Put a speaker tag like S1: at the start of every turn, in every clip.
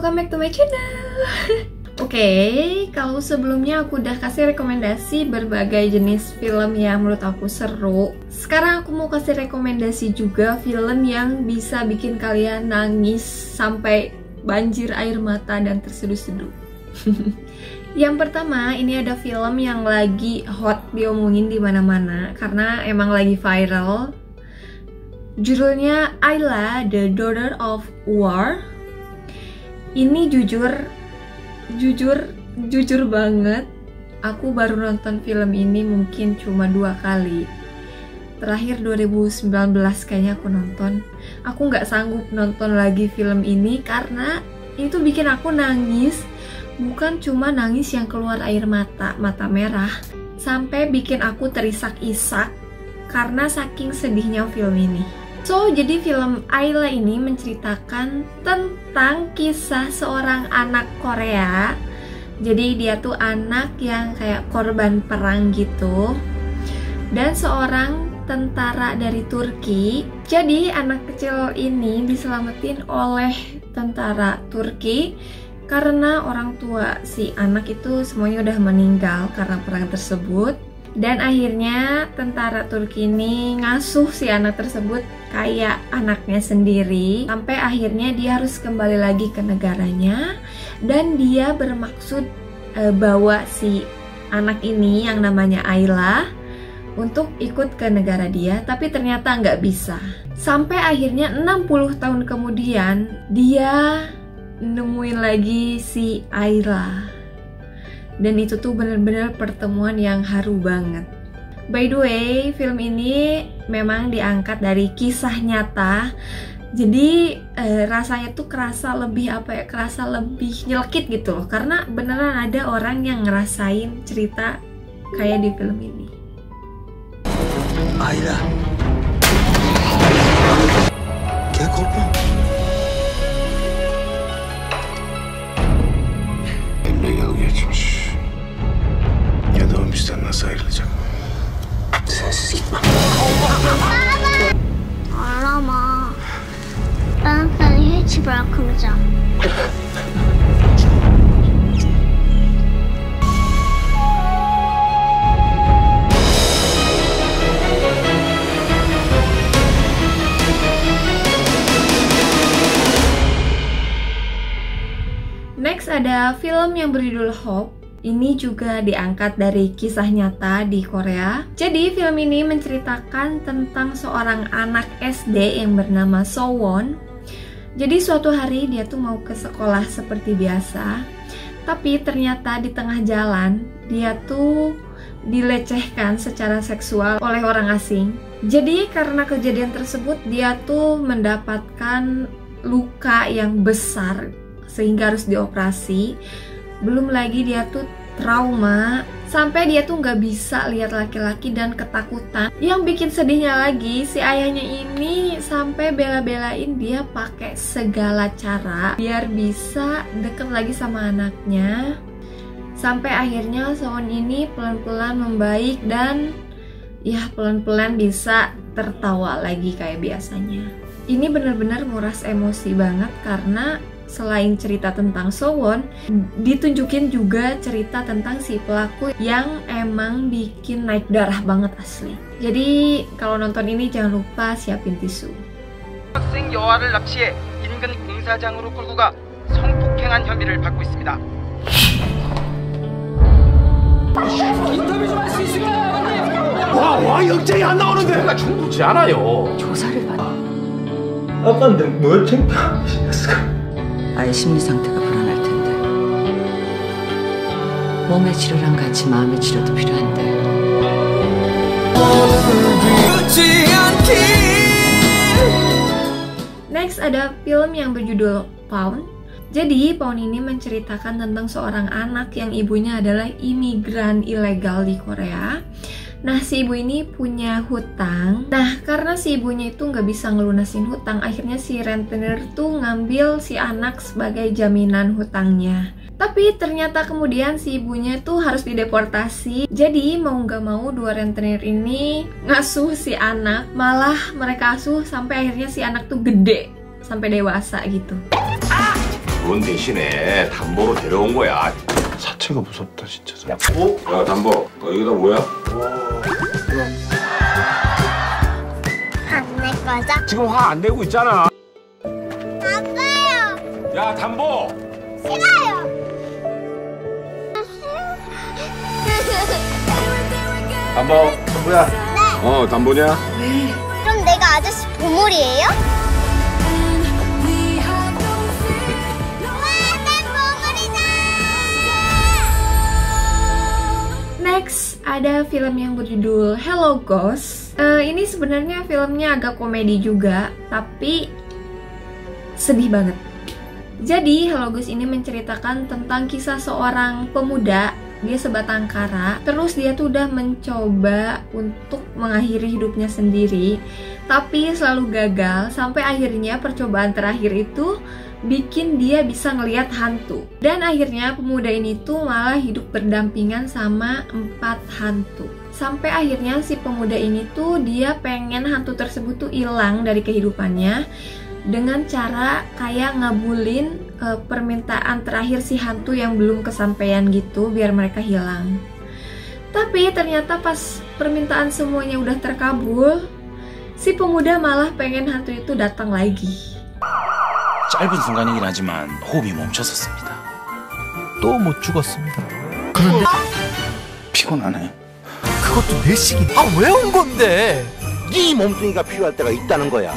S1: welcome back to my channel. Oke, kalau sebelumnya aku udah kasih rekomendasi berbagai jenis film yang menurut aku seru. Sekarang aku mau kasih rekomendasi juga film yang bisa bikin kalian nangis sampai banjir air mata dan terseduh-seduh. Yang pertama, ini ada film yang lagi hot diomongin di mana-mana karena emang lagi viral. Judulnya Ayla, The Daughter of War. Ini jujur banget, aku baru nonton film ini mungkin cuma 2 kali. Terakhir 2019 kayaknya aku nonton. Aku nggak sanggup nonton lagi film ini karena itu bikin aku nangis. Bukan cuma nangis yang keluar air mata merah, sampai bikin aku terisak-isak karena saking sedihnya film ini. So, jadi film Ayla ini menceritakan tentang kisah seorang anak Korea. Jadi dia tuh anak yang kayak korban perang gitu. Dan seorang tentara dari Turki. Jadi anak kecil ini diselamatin oleh tentara Turki karena orang tua si anak itu semuanya udah meninggal karena perang tersebut. Dan akhirnya tentara Turki ini ngasuh si anak tersebut kayak anaknya sendiri. Sampai akhirnya dia harus kembali lagi ke negaranya. Dan dia bermaksud bawa si anak ini yang namanya Ayla untuk ikut ke negara dia. Tapi ternyata nggak bisa. Sampai akhirnya 60 tahun kemudian dia nemuin lagi si Ayla. Dan itu tuh bener-bener pertemuan yang haru banget. By the way, film ini memang diangkat dari kisah nyata. Jadi rasanya tuh kerasa lebih kerasa lebih nyelkit gitu loh. Karena beneran ada orang yang ngerasain cerita kayak di film ini.
S2: Ayla, क्या korkma?
S3: Yıl geçmiş. Ya da o bizden nasıl ayrılacak?
S2: Sensiz gitmem.
S4: Ağlama. Ben seni hiç bırakmayacağım.
S1: Next ada film yang berjudul Hope. Ini juga diangkat dari kisah nyata di Korea. Jadi film ini menceritakan tentang seorang anak SD yang bernama Sowon. Jadi suatu hari dia tuh mau ke sekolah seperti biasa. Tapi ternyata di tengah jalan dia tuh dilecehkan secara seksual oleh orang asing. Jadi karena kejadian tersebut dia tuh mendapatkan luka yang besar sehingga harus dioperasi. Belum lagi dia tuh trauma sampai dia tuh nggak bisa lihat laki-laki dan ketakutan. Yang bikin sedihnya lagi, si ayahnya ini sampai bela-belain dia pakai segala cara biar bisa deket lagi sama anaknya. Sampai akhirnya Sowon ini pelan-pelan membaik dan ya pelan-pelan bisa tertawa lagi kayak biasanya. Ini bener-bener nguras emosi banget karena selain cerita tentang Sowon, ditunjukin juga cerita tentang si pelaku yang emang bikin naik darah banget asli. Jadi kalau nonton ini jangan lupa siapin tisu.
S5: 학생 여아를 납치해 인근 공사장으로 끌고 가 성폭행한 혐의를 받고 있습니다. 인터뷰 좀 할 수 있을까요?
S3: 와 영장이 안 나오는데. 내가 충분치 않아요.
S6: 조사를 받아.
S2: 아빠한테 뭘 챙겨주셨을까?
S6: 아이 심리 상태가 불안할 텐데 몸의 치료랑 같이 마음의 치료도 필요한데
S1: Next ada film yang berjudul Pawn. Jadi Pawn ini menceritakan tentang seorang anak yang ibunya adalah imigran ilegal di Korea. Nah, si ibu ini punya hutang. Nah, karena si ibunya itu nggak bisa ngelunasin hutang, akhirnya si rentenir tuh ngambil si anak sebagai jaminan hutangnya. Tapi ternyata kemudian si ibunya tuh harus dideportasi. Jadi mau nggak mau dua rentenir ini ngasuh si anak. Malah mereka asuh sampai akhirnya si anak tuh gede, sampai dewasa gitu.
S3: 돈 대신에 담보로 데려온 거야.
S2: 사체가 무섭다 진짜.
S3: 야, 담보. 이거 다 뭐야?
S4: 안 낼 거죠?
S3: 지금 화 안 내고 있잖아.
S4: 아빠요.
S3: 야, 담보.
S4: 싫어요.
S3: 담보. 담보야.
S4: 네.
S3: 담보냐?
S4: 그럼 내가 아저씨 보물이에요?
S1: Next, ada film yang berjudul Hello Ghost. Ini sebenarnya filmnya agak komedi juga, tapi sedih banget. Jadi, Hello Ghost ini menceritakan tentang kisah seorang pemuda. Dia sebatang kara, terus dia tuh udah mencoba untuk mengakhiri hidupnya sendiri, tapi selalu gagal, sampai akhirnya percobaan terakhir itu bikin dia bisa ngelihat hantu. Dan akhirnya pemuda ini tuh malah hidup berdampingan sama 4 hantu. Sampai akhirnya si pemuda ini tuh dia pengen hantu tersebut tuh hilang dari kehidupannya dengan cara kayak ngabulin permintaan terakhir si hantu yang belum kesampaian gitu biar mereka hilang. Tapi ternyata pas permintaan semuanya udah terkabul, si pemuda malah pengen hantu itu datang lagi.
S7: 짧은 순간이긴 하지만 호흡이 멈춰섰습니다.
S8: 또 못 죽었습니다.
S7: 그런데 피곤하네.
S8: 그것도 내 시기. 왜 온 건데?
S9: 네 몸뚱이가 필요할 때가 있다는 거야.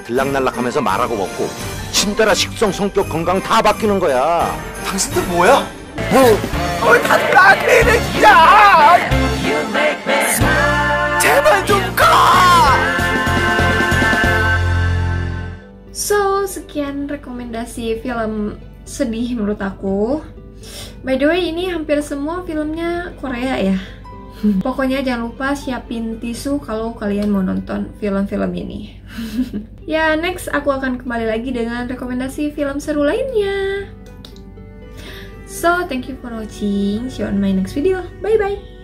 S9: 들락날락하면서 말하고 먹고 신따라 식성, 성격, 건강 다 바뀌는 거야.
S8: 당신들 뭐야? 다들 나한테 이래 진짜! 제발 좀 가!
S1: So, sekian rekomendasi film sedih menurut aku. By the way, ini hampir semua filmnya Korea ya. Pokoknya jangan lupa siapin tisu kalau kalian mau nonton film-film ini. Ya, next aku akan kembali lagi dengan rekomendasi film seru lainnya. So, thank you for watching. See you on my next video. Bye-bye.